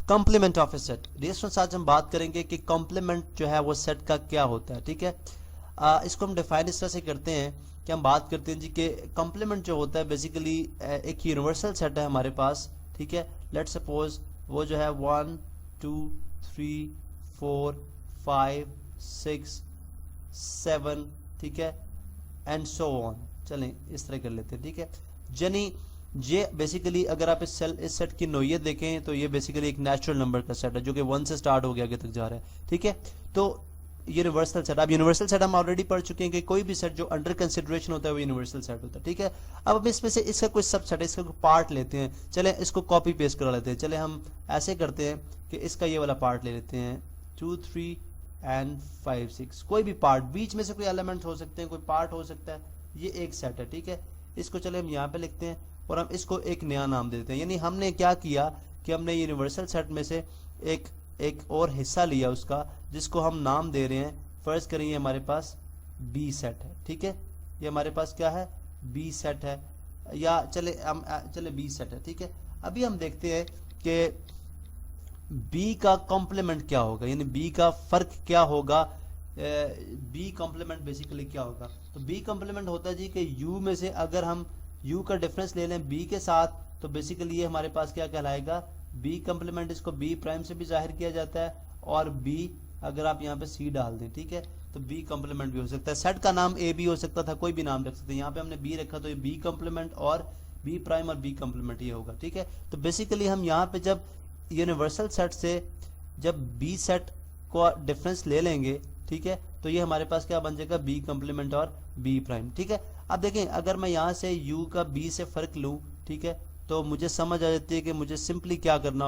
Complement of a set. Dear students, आज हम बात करेंगे कि कॉम्प्लीमेंट जो है वो सेट का क्या होता है। ठीक है, इसको हम डिफाइन इस तरह से करते हैं कि हम बात करते हैं जी कि कॉम्प्लीमेंट जो होता है बेसिकली एक यूनिवर्सल सेट है हमारे पास। ठीक है, लेट्स सपोज वो जो है 1 2 3 4 5 6 7, ठीक है, एंड सो ऑन। चलें इस तरह कर लेते हैं। ठीक है, यानी ये बेसिकली अगर आप इस सेट की नोयत देखें तो ये बेसिकली एक नेचुरल नंबर का सेट है जो कि 1 से स्टार्ट हो गया आगे तक जा रहा है। ठीक है, तो यूनिवर्सल सेट, अब यूनिवर्सल सेट हम ऑलरेडी पढ़ चुके हैं कि कोई भी सेट जो अंडर कंसिडरेशन होता है वो यूनिवर्सल सेट होता है। ठीक है, अब हम इसमें से इसका कोई सबसेट है, इसका कोई पार्ट लेते हैं। चले इसको कॉपी पेस्ट करा लेते हैं। चले हम ऐसे करते हैं कि इसका ये वाला पार्ट ले लेते हैं 2 3 एंड 5 6, कोई भी पार्ट, बीच में से कोई एलिमेंट हो सकते हैं, कोई पार्ट हो सकता है, ये एक सेट है। ठीक है, इसको चले हम यहाँ पे लिखते हैं और हम इसको एक नया नाम दे देते हैं। यानी हमने क्या किया कि हमने यूनिवर्सल सेट में से एक और हिस्सा लिया उसका, जिसको हम नाम दे रहे हैं, फर्ज करें हमारे पास बी सेट है। ठीक है, ये हमारे पास क्या है, बी सेट है, या चले बी सेट है। ठीक है, अभी हम देखते हैं कि बी का कॉम्प्लीमेंट क्या होगा, यानी बी का फर्क क्या होगा। बी कॉम्प्लीमेंट बेसिकली क्या होगा, तो बी कॉम्प्लीमेंट होता है जी कि यू में से अगर हम यू का डिफरेंस ले लें बी के साथ, तो बेसिकली ये हमारे पास क्या कहलाएगा, बी कॉम्प्लीमेंट। इसको बी प्राइम से भी जाहिर किया जाता है, और बी अगर आप यहाँ पे सी डाल दें, ठीक है, तो बी कॉम्प्लीमेंट भी हो सकता है। सेट का नाम ए बी हो सकता था, कोई भी नाम रख सकते हैं। यहाँ पे हमने बी रखा तो ये बी कॉम्प्लीमेंट और बी प्राइम और बी कॉम्प्लीमेंट ये होगा। ठीक है, तो बेसिकली हम यहाँ पे जब यूनिवर्सल सेट से जब बी सेट को डिफरेंस ले लेंगे, ठीक है, तो ये हमारे पास क्या बन जाएगा, बी कॉम्प्लीमेंट और बी प्राइम। ठीक है, अब देखें अगर मैं यहाँ से u का b से फर्क लूं, ठीक है, तो मुझे समझ आ जाती है कि मुझे सिंपली क्या करना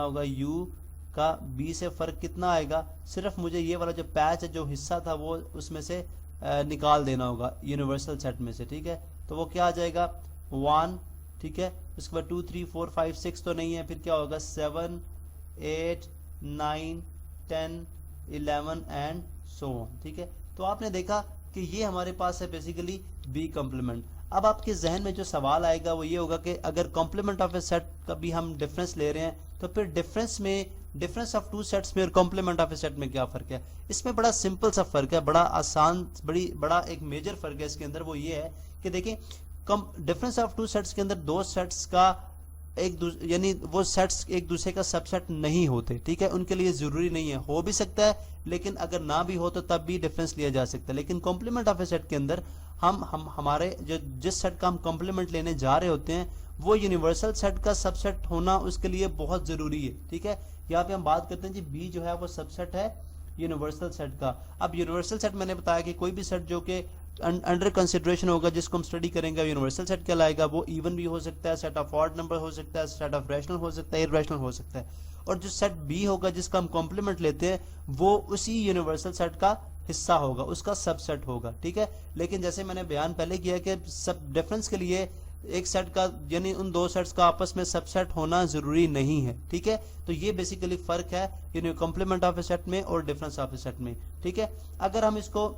होगा, u का b से फर्क कितना आएगा, सिर्फ मुझे ये वाला जो पैच है, जो हिस्सा था, वो उसमें से निकाल देना होगा यूनिवर्सल सेट में से। ठीक है, तो वो क्या आ जाएगा 1, ठीक है, उसके बाद 2 3 4 5 6 तो नहीं है, फिर क्या होगा 7 8 9 10 11 एंड सो ऑन। ठीक है, तो आपने देखा कि ये हमारे पास है बेसिकली बी कॉम्प्लीमेंट। अब आपके जहन में जो सवाल आएगा वो ये होगा कि अगर कॉम्प्लीमेंट ऑफ ए सेट का भी हम डिफरेंस ले रहे हैं, तो फिर डिफरेंस ऑफ टू सेट्स में और कॉम्प्लीमेंट ऑफ ए सेट में क्या फर्क है। इसमें बड़ा सिंपल सा फर्क है, बड़ा आसान, बड़ा एक मेजर फर्क है इसके अंदर। वो ये है कि देखिए डिफरेंस ऑफ टू सेट्स के अंदर दो सेट्स का यानी वो सेट्स एक दूसरे का सबसेट नहीं होते। ठीक है, उनके लिए जरूरी नहीं है, हो भी सकता है, लेकिन अगर ना भी हो तो तब भी डिफरेंस लिया जा सकता है। लेकिन कॉम्प्लीमेंट ऑफ ए सेट के अंदर हम हमारे जिस सेट का हम कॉम्प्लीमेंट लेने जा रहे होते हैं, वो यूनिवर्सल सेट का सबसेट होना उसके लिए बहुत जरूरी है। ठीक है, यहाँ पे हम बात करते हैं जी बी जो है वो सबसेट है यूनिवर्सल सेट का। अब यूनिवर्सल सेट मैंने बताया कि कोई भी सेट जो कि अंडर कंसिडरेशन होगा, जिसको हम स्टडी करेंगे, यूनिवर्सल सेट कहलाएगा। वो इवन भी हो सकता है, सेट ऑफ ऑड नंबर हो सकता है, सेट ऑफ रैशनल हो सकता है, इररेशनल हो सकता है। और जो सेट बी होगा जिसका हम कॉम्प्लीमेंट लेते हैं, वो उसी यूनिवर्सल सेट का हिस्सा होगा, उसका सबसेट होगा। ठीक है, लेकिन जैसे मैंने बयान पहले किया कि सब डिफरेंस के लिए एक सेट का यानी उन दो सेट्स का आपस में सबसेट होना जरूरी नहीं है। ठीक है, तो ये बेसिकली फर्क है यानी कॉम्प्लीमेंट ऑफ ए सेट में और डिफरेंस ऑफ ए सेट में। ठीक है, अगर हम इसको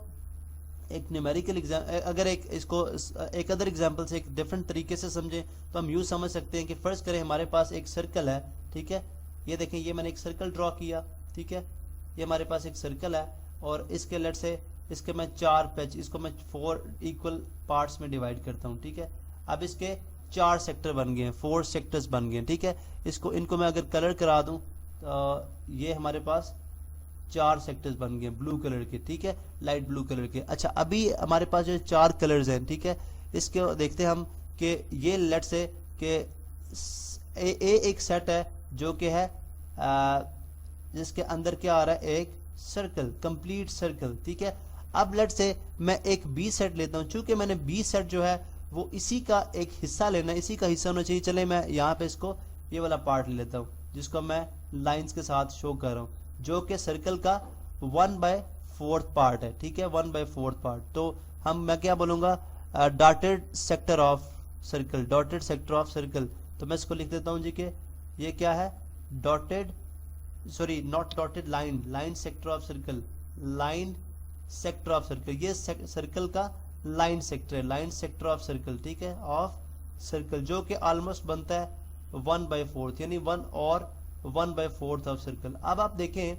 एक न्यूमेरिकल अगर इसको एक अदर एग्जांपल से एक डिफरेंट तरीके से समझें, तो हम यूं समझ सकते हैं कि फर्स्ट करें हमारे पास एक सर्कल है। ठीक है, ये देखें, ये मैंने एक सर्कल ड्रॉ किया। ठीक है, ये हमारे पास एक सर्कल है और इसके लेट से इसके मैं 4 पैच, इसको मैं 4 इक्वल पार्ट्स में डिवाइड करता हूं। ठीक है, अब इसके 4 सेक्टर बन गए हैं, 4 सेक्टर्स बन गए हैं। ठीक है, इनको मैं अगर कलर करा दूं तो ये हमारे पास 4 सेक्टर्स बन गए ब्लू कलर के। ठीक है, लाइट ब्लू कलर के। अच्छा, अभी हमारे पास जो 4 कलर्स हैं, ठीक है, इसके देखते हैं हम कि ये लेट से कि एक सेट है जो कि है जिसके अंदर क्या आ रहा है, एक सर्कल, कंप्लीट सर्कल। ठीक है, अब लेट से मैं एक बी सेट लेता हूं, चूंकि मैंने बी सेट जो है वो इसी का एक हिस्सा लेना है, इसी का हिस्सा होना चाहिए। चले मैं यहाँ पे इसको ये वाला पार्ट ले लेता हूँ जिसको मैं लाइंस के साथ शो कर रहा हूँ, जो कि सर्कल का 1/4 पार्ट है। ठीक है, 1/4 पार्ट। तो मैं क्या बोलूंगा, dotted sector of circle, dotted sector of circle. तो मैं इसको लिख देता हूँ जी कि ये क्या है, dotted, sorry not dotted, line sector of circle, line sector of circle. ये सर्कल का लाइन सेक्टर है, लाइन सेक्टर ऑफ सर्कल। ठीक है, ऑफ सर्कल, जो कि ऑलमोस्ट बनता है 1/4 यानी 1 और 1/4 ऑफ सर्कल। अब आप देखें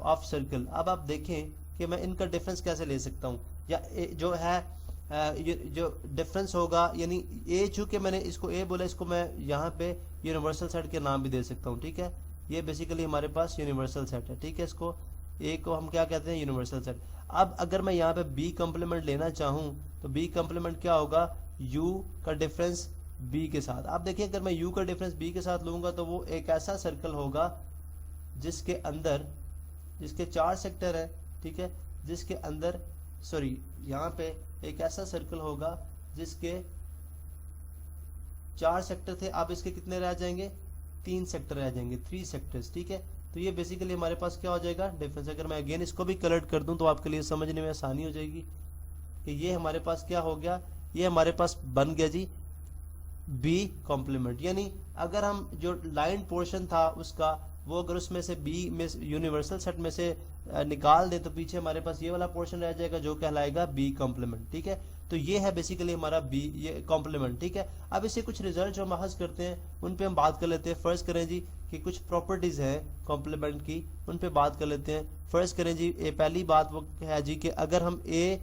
ऑफ सर्कल, अब आप देखें कि मैं इनका डिफरेंस कैसे ले सकता हूँ, या जो है जो डिफरेंस होगा, यानी ए, चूंकि मैंने इसको ए बोला, इसको मैं यहाँ पे यूनिवर्सल सेट के नाम भी दे सकता हूँ, ठीक है। ये बेसिकली हमारे पास यूनिवर्सल सेट है, ठीक है। इसको ए को हम क्या कहते हैं, यूनिवर्सल सेट। अब अगर मैं यहाँ पे बी कॉम्प्लीमेंट लेना चाहूँ तो बी कॉम्प्लीमेंट क्या होगा, यू का डिफरेंस बी के साथ। आप देखिए अगर मैं यू का डिफरेंस बी के साथ लूंगा तो वो एक ऐसा सर्कल होगा जिसके अंदर, जिसके 4 सेक्टर है, ठीक है, जिसके अंदर, सॉरी यहाँ पे एक ऐसा सर्कल होगा जिसके 4 सेक्टर थे, अब इसके कितने रह जाएंगे, 3 सेक्टर रह जाएंगे, 3 सेक्टर्स, ठीक है। तो ये बेसिकली हमारे पास क्या हो जाएगा, डिफरेंस। अगर मैं अगेन इसको भी कलर कर दूं तो आपके लिए समझने में आसानी हो जाएगी कि ये हमारे पास क्या हो गया, ये हमारे पास बन गया जी बी कॉम्प्लीमेंट। यानी अगर हम जो लाइन पोर्शन था उसका, वो अगर उसमें से बी में यूनिवर्सल सेट में से निकाल दे तो पीछे हमारे पास ये वाला पोर्शन रह जाएगा जो कहलाएगा बी कॉम्प्लीमेंट, ठीक है। तो ये है बेसिकली हमारा बी, ये कॉम्प्लीमेंट, ठीक है। अब इससे कुछ रिजल्ट जो हम अखज़ करते हैं उन पे हम बात कर लेते हैं। फर्स्ट करें जी कि कुछ प्रॉपर्टीज हैं कॉम्प्लीमेंट की, उन पे बात कर लेते हैं। फर्स्ट करें जी, पहली बात वो है जी कि अगर हम ए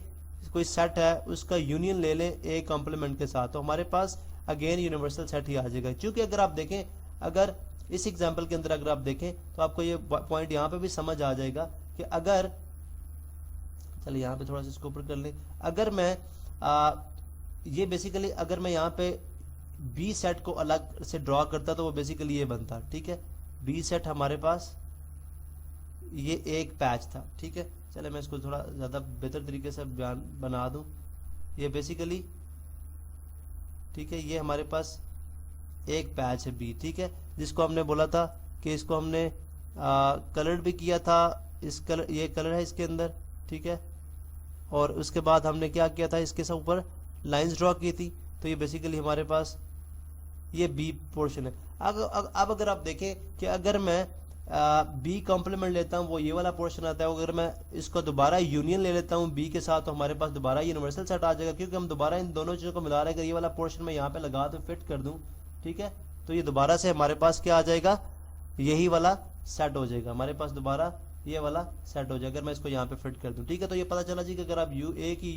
कोई सेट है उसका यूनियन ले लें ए कॉम्प्लीमेंट के साथ, तो हमारे पास अगेन यूनिवर्सल सेट ही आ जाएगा। क्योंकि अगर आप देखें, अगर इस एग्जांपल के अंदर अगर आप देखें तो आपको ये पॉइंट यहाँ पे भी समझ आ जाएगा कि अगर, चलिए यहाँ पे थोड़ा सा इसको ऊपर कर लें, अगर मैं ये बेसिकली अगर मैं यहाँ पे बी सेट को अलग से ड्रॉ करता तो वो बेसिकली ये बनता, ठीक है। बी सेट हमारे पास ये एक पैच था, ठीक है। चले मैं इसको थोड़ा ज्यादा बेहतर तरीके से बयान बना दूं। ये बेसिकली, ठीक है, ये हमारे पास एक पैच है बी, ठीक है, जिसको हमने बोला था कि इसको हमने कलर भी किया था, इस कलर, ये कलर है इसके अंदर, ठीक है। और उसके बाद हमने क्या किया था, इसके ऊपर लाइंस ड्रॉ की थी। तो ये बेसिकली हमारे पास ये बी पोर्शन है। अब अगर आप देखें कि अगर मैं बी कॉम्प्लीमेंट लेता हूँ, वो ये वाला पोर्शन आता है। अगर मैं इसको दोबारा यूनियन ले लेता हूँ बी के साथ तो हमारे पास दोबारा यूनिवर्सल सेट आ जाएगा, क्योंकि हम दोबारा इन दोनों चीज़ों को मिला रहे हैं। अगर ये वाला पोर्शन मैं यहाँ पे लगा दूँ, फिट कर दूँ, ठीक है, तो ये दोबारा से हमारे पास क्या आ जाएगा, यही वाला सेट हो जाएगा हमारे पास, दोबारा ये वाला सेट हो जाएगा अगर मैं इसको यहाँ पे फिट कर दूं, ठीक है। तो ये पता चला जी कि अगर आप यू ए की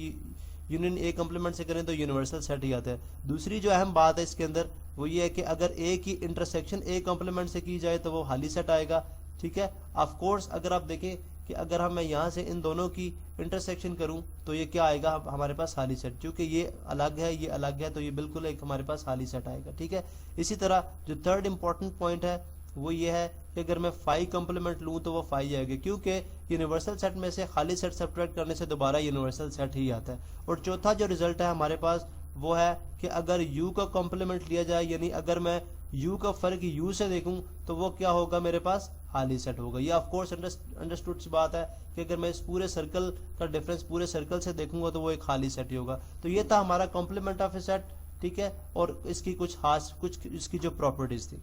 यूनियन ए कॉम्प्लीमेंट से करें तो यूनिवर्सल सेट ही आता है। दूसरी जो अहम बात है इसके अंदर वो ये है कि अगर ए की इंटरसेक्शन ए कॉम्प्लीमेंट से की जाए तो वो हाली सेट आएगा, ठीक है। ऑफ कोर्स अगर आप देखें कि अगर हम मैं यहाँ से इन दोनों की इंटरसेक्शन करूं तो ये क्या आएगा, हमारे पास हाली सेट। क्योंकि ये अलग है, ये अलग है, तो ये बिल्कुल एक हमारे पास हाली सेट आएगा, ठीक है। इसी तरह जो थर्ड इंपॉर्टेंट पॉइंट है वो ये है कि अगर मैं फाई कॉम्प्लीमेंट लूं तो वो फाई आएगा, क्योंकि यूनिवर्सल सेट में से खाली सेट सब्ट्रैक्ट करने से दोबारा यूनिवर्सल सेट ही आता है। और चौथा जो रिजल्ट है हमारे पास वो है कि अगर u का कॉम्प्लीमेंट लिया जाए, यानी अगर मैं u का फर्क u से देखूं तो वो क्या होगा, मेरे पास हाली सेट होगा। ये ऑफ कोर्स अंडरस्टूड सी बात है कि अगर मैं इस पूरे सर्कल का डिफरेंस पूरे सर्कल से देखूंगा तो वो एक खाली सेट ही होगा। तो ये था हमारा कॉम्प्लीमेंट ऑफ ए सेट, ठीक है, और इसकी कुछ खास, कुछ इसकी जो प्रॉपर्टीज थी।